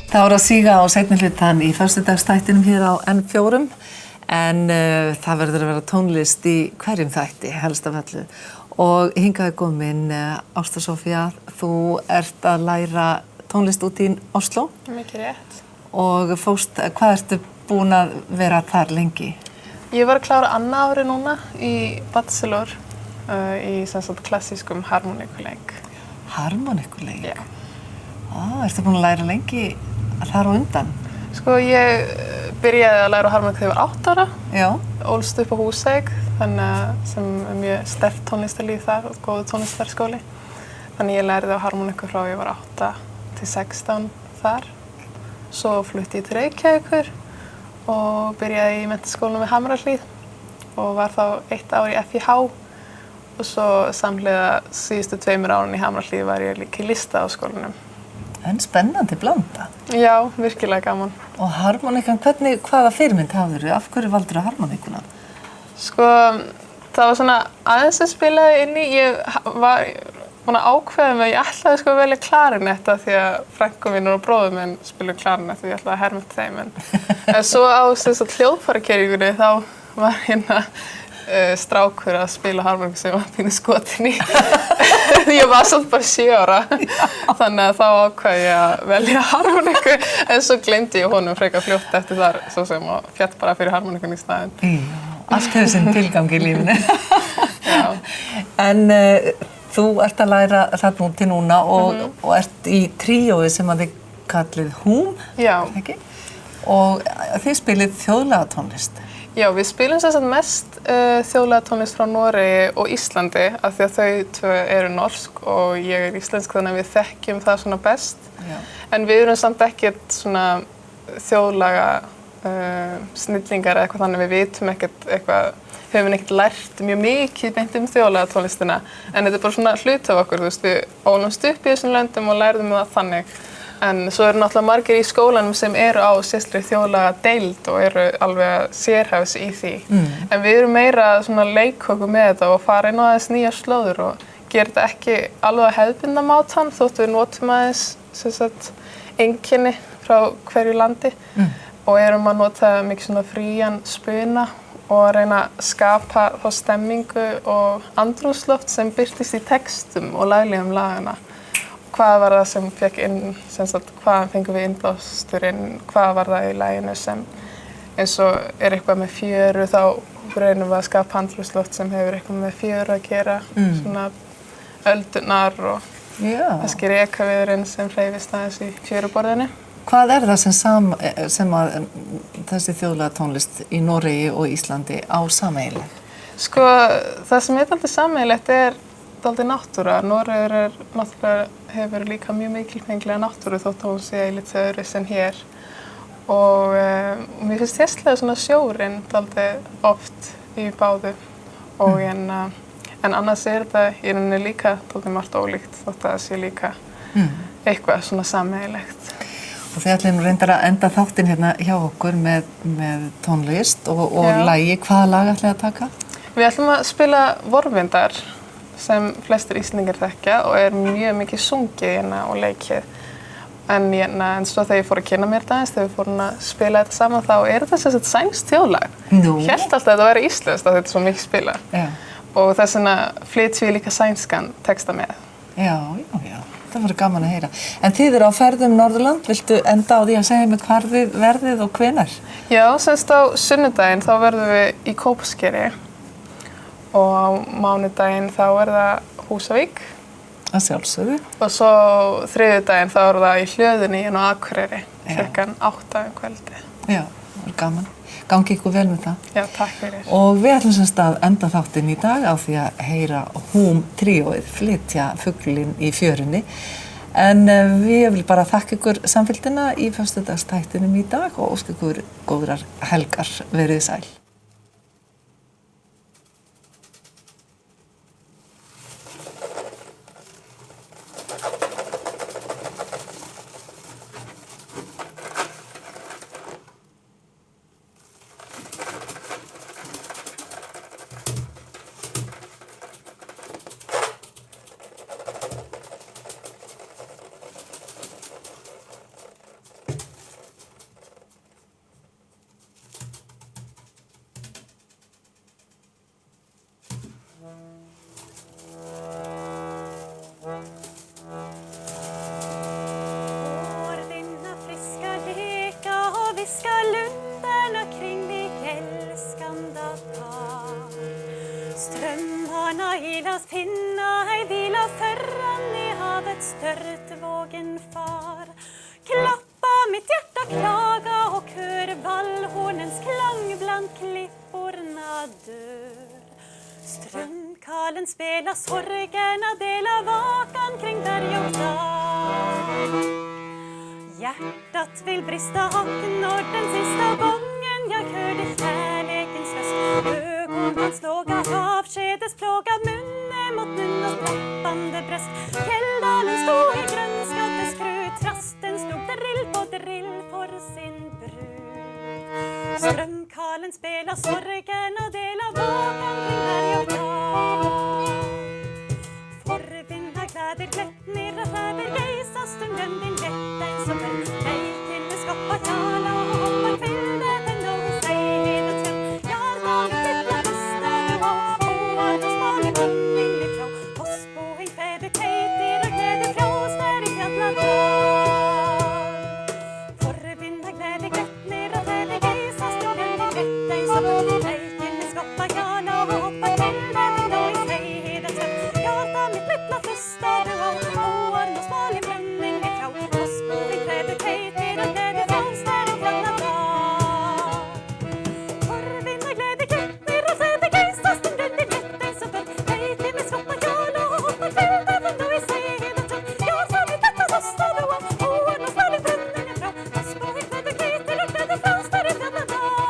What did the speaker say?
Það voru að síga á seinni hlutan í föstudagstættinum hér á N4 en það verður að vera tónlist í hverjum þætti helst af öllu og hingað er komin Ásta Soffía, þú ert að læra tónlist út í Oslo. Mikið rétt. Og hvað ertu búin að vera þar lengi? Ég var að klára annað ári núna í bachelor í klassískum harmoníkuleik. Harmoníkuleik? Já. Ertu búin að læra lengi þar á undan? Sko, ég byrjaði að læra harmoníku þegar ég var 8 ára. Já. Ólst upp á Húsavík, sem er mjög sterkt tónlistarlíf þar og góður tónlistarskóli. Þannig ég lærði á harmoníku frá ég var 8 til 16 þar. Svo flutti ég til Reykjavíkur og byrjaði í menntaskólanum við Hamrahlíð og var þá 1 ár í FIH og svo samhliða síðustu 2 árun í Hamrahlíð var ég líka í listaháskólanum. En spennandi blanda. Já, virkilega gaman. Og harmoníkan, hvaða fyrirmynd hafðirðu? Af hverju valdirðu harmoníkuna? Sko, það var svona aðeins að spilaði inn í, ég var búin að ákveða mig að ég ætlaði að velja klarinett af því að frænku mín og bróður minn spiluðu klarinett og ég ætlaði að herma eftir þeim. En svo á hljóðfærakeringunni þá var strákur að spila harmoníku sem var pínu skotin í. Ég var samt bara 7 ára, þannig að þá ákvað ég að velja harmoníku, en svo gleymdi ég honum frekar fljótt eftir þar, svo sem og fjall bara fyrir harmoníkun í staðinn. Já, allt hefur sinn tilgang í lífinu. Já. En þú ert að læra þarna til núna og ert í tríói sem að þið kallið Húm, ekki? Og þið spilið þjóðlega tónlist. Já, við spilum sem sagt mest þjóðlega tónlist frá Noregi og Íslandi af því að þau tvö eru norsk og ég er íslensk þannig að við þekkjum það svona best. Já. En við erum samt ekkert svona þjóðlega snillingar eða eitthvað þannig, við vitum höfum ekkert lært mjög mikið beint þjóðlega tónlistina en þetta er bara svona hluti af okkur, þú veist, við ólumst upp í þessum löndum og lærðum það þannig. En svo eru náttúrulega margir í skólanum sem eru á sérstaklega þjóðlega deild og eru alveg sérhæfis í því. En við erum meira svona leika okkur með þetta og fara inn á aðeins nýjar slóður og gera þetta ekki alveg að hefðbundna mátan þótt við notum aðeins einkenni frá hverju landi og erum að nota mikið svona frían spuna og að reyna að skapa þá stemmingu og andrúmsloft sem birtist í textum og laglegum lagana. Hvað var það sem fekk inn, hvaðan fengum við innblásturinn, hvað var það í laginu sem eins og er eitthvað með fjöru, þá reynum við að skapa andrúmsloft sem hefur eitthvað með fjöru að gera, svona öldurnar og kannski rekaviðurinn sem hreyfist aðeins í fjöruborðinu. Hvað er það sem að þessi þjóðlega tónlist í Noregi og Íslandi á sameiginlegt? Sko, það sem er alltaf sameiginlegt er dálítið náttúra. Noregur náttúrulega hefur líka mjög mikilfenglega náttúru þótt að hún sé lítið öðru sem hér. Og mér finnst sérstaklega svona sjórinn dálítið oft í báðu. Og en annars er þetta í rauninni líka dálítið margt ólíkt þótt að það sé líka eitthvað svona sameiginlegt. Og þið ætlum reyndar að enda þáttinn hérna hjá okkur með tónlist og lagi. Hvaða lag ætlið að taka? Við ætlum að spila Vorvindar sem flestir Íslendingar þekkja og er mjög mikið sungið hérna og leikið. En svo þegar ég fór að kynna mér þetta aðeins, þegar við fórum að spila þetta saman, þá er þetta sem sagt sænskt þjóðlag. Ég hélt alltaf að þetta væri íslenskt að þetta er svo mikið spilað. Já. Og þess vegna flytjum við líka sænskan texta með. Já. Það voru gaman að heyra. En þið eru á ferðum Norðurland, viltu enda á því að segja mig hvar þið verðið og hvenær? Já, semst á sunnudaginn þá verðum við í Kópaskeri. Og á mánudaginn þá er það Húsavík. Að sjálfsögðu. Og svo þriðjudaginn þá er það í Hlöðunni á Akureyri, klukkan 8 um kvöldi. Já, það var gaman. Gangi ykkur vel með það. Já, takk fyrir. Og við ætlum semst að enda þáttinn í dag á því að heyra Húm tríóið flytja fuglinn í fjörunni. En við vil bara þakka ykkur samfylgdina í föstudagstættinum í dag og óska ykkur góðrar helgar. Verið sæl. havet störtvågen far. Klappa mitt hjärta klaga och hör vallhornens klang bland klipporna dör. Strömkalen spelar sorgerna dela vakan kring berg och dal. Hjärtat vill brista och når den sista gången jag hörde kärlekens röst. Ögonbrans låga avskedesplåga, munne mot mun och klappande bröst. Fjälldalen stod i grönskade skrut, trasten slog drill på drill för sin brud. Strömkalen spelar sorgerna dela vakan kring berg och dal. Forvinna kläder klätt ner och färder gejsa stunden din lätten som en nej till skappa kärla och hoppar fyllde den då i sig hela trött. Jag har tagit lilla bustade och oar och smalig bunning i frå. Påsboing fäder kejtir och glädje flåster i fjällna dal. Forvinna kläder klätt ner och färder gejsa stunden din lätten som en nej till skappa kärla och hoppar fyllde den då i sig hela trött. Jag har tagit lilla bustade och oar och smalig bunning i frå. Påsboing fäder kejtir och glädje flåster i fjällna dal. Forvinna glädje klätt ner och färder gejsa stunden din lätten som en nej till skappa kärla och hoppar fyllde den då i sig hela trött. Jag har tagit lilla bustade och oar och smalig bunning i frå. Påsboing fäder kejtir och glädje flåster i fjällna dal.